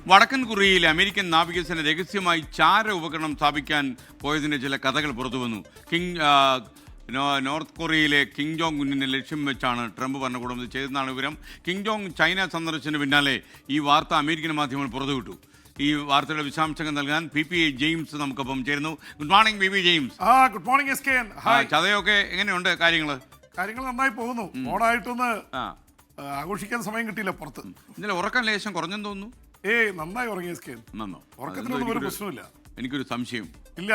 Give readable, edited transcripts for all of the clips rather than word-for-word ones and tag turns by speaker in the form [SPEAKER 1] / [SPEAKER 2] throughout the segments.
[SPEAKER 1] വടക്കൻ കൊറിയയിൽ അമേരിക്കൻ നാവികസേന രഹസ്യമായി ചാര ഉപകരണം സ്ഥാപിക്കാൻ പോയതിൻ്റെ ചില കഥകൾ പുറത്തുവന്നു. നോർത്ത് കൊറിയയിലെ കിം ജോങ് ഉന്നിനെ ലക്ഷ്യം വെച്ചാണ് ട്രംപ് ഭരണകൂടം ഇത് ചെയ്തെന്നാണ് വിവരം. കിം ജോങ് ചൈന സന്ദർശനത്തിന് പിന്നാലെ ഈ വാർത്ത അമേരിക്കൻ മാധ്യമങ്ങൾ പുറത്തുവിട്ടു. ഈ വാർത്തയുടെ വിശദാംശങ്ങൾ നൽകാൻ PPA ജെയിംസ് നമുക്കൊപ്പം ചേരുന്നു. Good morning PPA James.
[SPEAKER 2] Good morning SKN.
[SPEAKER 1] ചതയൊക്കെ എങ്ങനെയുണ്ട് കാര്യങ്ങൾ
[SPEAKER 2] നന്നായി പോകുന്നു. ഓണായിട്ടൊന്ന് ആഘോഷിക്കാൻ സമയം കിട്ടിയില്ല പുറത്ത്.
[SPEAKER 1] ഇന്നലെ ഉറക്കം ലേശം കുറഞ്ഞെന്ന് തോന്നുന്നു.
[SPEAKER 2] നന്നായി ഉറങ്ങി SKN.
[SPEAKER 1] നന്നോ?
[SPEAKER 2] ഉറക്കത്തിനൊന്നും ഒരു പ്രശ്നമില്ല.
[SPEAKER 1] എനിക്കൊരു സംശയം
[SPEAKER 2] ഇല്ല.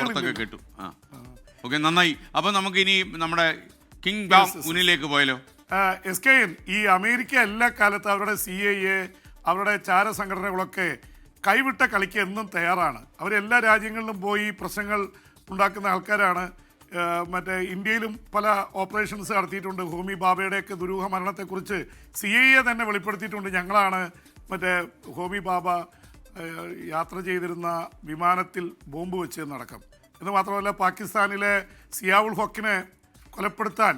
[SPEAKER 1] പുറത്തൊക്കെ കേട്ടു. ഓക്കെ, നന്നായി. അപ്പൊ നമുക്ക് ഇനി നമ്മുടെ കിങ് ജോങ് ഉന്നിലേക്ക് പോയാലോ?
[SPEAKER 2] SKN, ഈ അമേരിക്ക എല്ലാ കാലത്തും അവരുടെ CIA, അവരുടെ ചാര സംഘടനകളൊക്കെ കൈവിട്ട കളിക്ക് എന്നും തയ്യാറാണ്. അവരെല്ലാ രാജ്യങ്ങളിലും പോയി പ്രശ്നങ്ങൾ ഉണ്ടാക്കുന്ന ആൾക്കാരാണ്. മറ്റേ ഇന്ത്യയിലും പല ഓപ്പറേഷൻസ് നടത്തിയിട്ടുണ്ട്. ഹോമി ബാബയുടെയൊക്കെ ദുരൂഹ മരണത്തെക്കുറിച്ച് CIA തന്നെ വെളിപ്പെടുത്തിയിട്ടുണ്ട്. ഞങ്ങളാണ് മറ്റേ ഹോമി ബാബ യാത്ര ചെയ്തിരുന്ന വിമാനത്തിൽ ബോംബ് വെച്ചെന്നടക്കം. എന്ന് മാത്രമല്ല, പാകിസ്ഥാനിലെ സിയാവുൾ ഹക്കിനെ കൊലപ്പെടുത്താൻ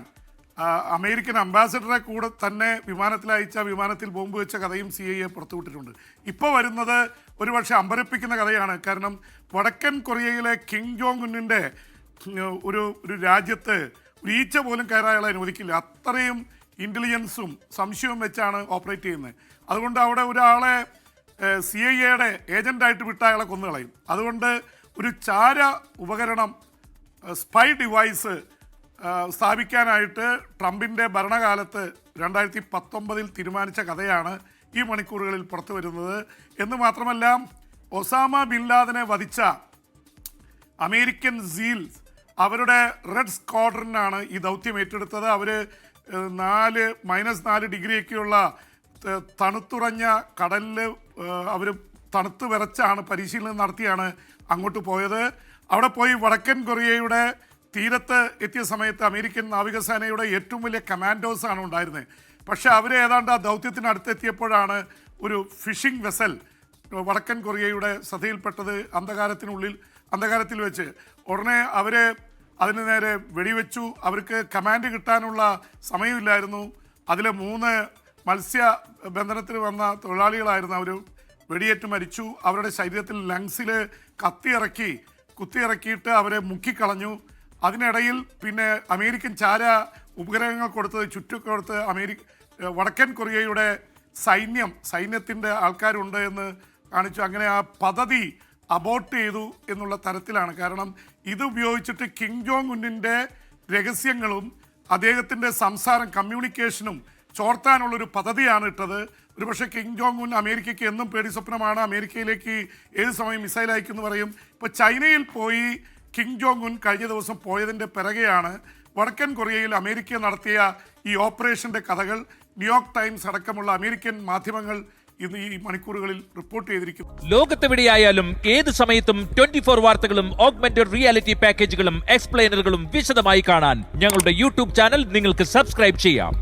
[SPEAKER 2] അമേരിക്കൻ അംബാസഡറെ കൂടെ തന്നെ വിമാനത്തിൽ അയച്ച വിമാനത്തിൽ ബോംബ് വെച്ച കഥയും CIA പുറത്തുവിട്ടിട്ടുണ്ട്. ഇപ്പോൾ വരുന്നത് ഒരുപക്ഷെ അമ്പരപ്പിക്കുന്ന കഥയാണ്. കാരണം വടക്കൻ കൊറിയയിലെ കിം ജോങ് ഉന്നിൻ്റെ ഒരു രാജ്യത്ത് ഒരു ഈച്ച പോലും കയറായാളെ അനുവദിക്കില്ല. അത്രയും ഇൻ്റലിജൻസും സംശയവും വെച്ചാണ് ഓപ്പറേറ്റ് ചെയ്യുന്നത്. അതുകൊണ്ട് അവിടെ ഒരാളെ CIA ഏജൻ്റായിട്ട് വിട്ട അയാളെ കൊന്നുകളയും. അതുകൊണ്ട് ഒരു ചാര ഉപകരണം, സ്പൈ ഡിവൈസ് സ്ഥാപിക്കാനായിട്ട് ട്രംപിൻ്റെ ഭരണകാലത്ത് 2019 തീരുമാനിച്ച കഥയാണ് ഈ മണിക്കൂറുകളിൽ പുറത്തു വരുന്നത്. എന്ന് മാത്രമല്ല, ഒസാമ ബിൻ ലാദനെ വധിച്ച അമേരിക്കൻ സീൽസ് അവരുടെ റെഡ് സ്ക്വാഡ്രനാണ് ഈ ദൗത്യം ഏറ്റെടുത്തത്. അവർ -4 ഡിഗ്രിയൊക്കെയുള്ള തണുത്തുറഞ്ഞ കടലിൽ അവർ തണുത്ത് വിറച്ചാണ് പരിശീലനം നടത്തിയാണ് അങ്ങോട്ട് പോയത്. അവിടെ പോയി വടക്കൻ കൊറിയയുടെ തീരത്ത് എത്തിയ സമയത്ത് അമേരിക്കൻ നാവികസേനയുടെ ഏറ്റവും വലിയ കമാൻഡോസാണ് ഉണ്ടായിരുന്നത്. പക്ഷേ അവർ ഏതാണ്ട് ആ ദൗത്യത്തിന് അടുത്തെത്തിയപ്പോഴാണ് ഒരു ഫിഷിംഗ് വെസൽ വടക്കൻ കൊറിയയുടെ ശ്രദ്ധയിൽപ്പെട്ടത്. അന്ധകാരത്തിൽ വെച്ച് ഉടനെ അവർ അതിന് നേരെ വെടിവെച്ചു. അവർക്ക് കമാൻഡ് കിട്ടാനുള്ള സമയമില്ലായിരുന്നു. അതിലെ 3 മത്സ്യബന്ധനത്തിന് വന്ന തൊഴിലാളികളായിരുന്നു. അവർ വെടിയേറ്റ് മരിച്ചു. അവരുടെ ശരീരത്തിൽ ലങ്സിൽ കുത്തിയിറക്കിയിട്ട് അവരെ മുക്കിക്കളഞ്ഞു. അതിനിടയിൽ പിന്നെ അമേരിക്കൻ ചാര ഉപഗ്രഹങ്ങൾ ചുറ്റുകൊടുത്ത് വടക്കൻ കൊറിയയുടെ സൈന്യത്തിൻ്റെ ആൾക്കാരുണ്ട് എന്ന് കാണിച്ചു. അങ്ങനെ ആ പദ്ധതി അബോർട്ട് ചെയ്തു എന്നുള്ള തരത്തിലാണ്. കാരണം ഇത് ഉപയോഗിച്ചിട്ട് കിം ജോങ് ഉന്നിൻ്റെ രഹസ്യങ്ങളും അദ്ദേഹത്തിൻ്റെ സംസാരം, കമ്മ്യൂണിക്കേഷനും ചോർത്താനുള്ളൊരു പദ്ധതിയാണ് ഇട്ടത്. ഒരുപക്ഷെ കിം ജോങ് ഉൻ അമേരിക്കയ്ക്ക് എന്നും പേടി സ്വപ്നമാണ്. അമേരിക്കയിലേക്ക് ഏത് സമയം മിസൈൽ അയക്കുമെന്ന് പറയും. ഇപ്പോൾ ചൈനയിൽ പോയി കിം ജോങ് ഉൻ കഴിഞ്ഞ ദിവസം പോയതിൻ്റെ പിറകെയാണ് വടക്കൻ കൊറിയയിൽ അമേരിക്ക നടത്തിയ ഈ ഓപ്പറേഷൻ്റെ കഥകൾ ന്യൂയോർക്ക് ടൈംസ് അടക്കമുള്ള അമേരിക്കൻ മാധ്യമങ്ങൾ ഇന്ന് ഈ മണിക്കൂറുകളിൽ റിപ്പോർട്ട് ചെയ്തിരിക്കുന്നു.
[SPEAKER 3] ലോകത്തെവിടെയായാലും ഏത് സമയത്തും 24 വാർത്തകളും ഓഗ്മെന്റഡ് റിയാലിറ്റി പാക്കേജുകളും എക്സ്പ്ലെയിനറുകളും വിശദമായി കാണാൻ ഞങ്ങളുടെ YouTube ചാനൽ നിങ്ങൾക്ക് സബ്സ്ക്രൈബ് ചെയ്യാം.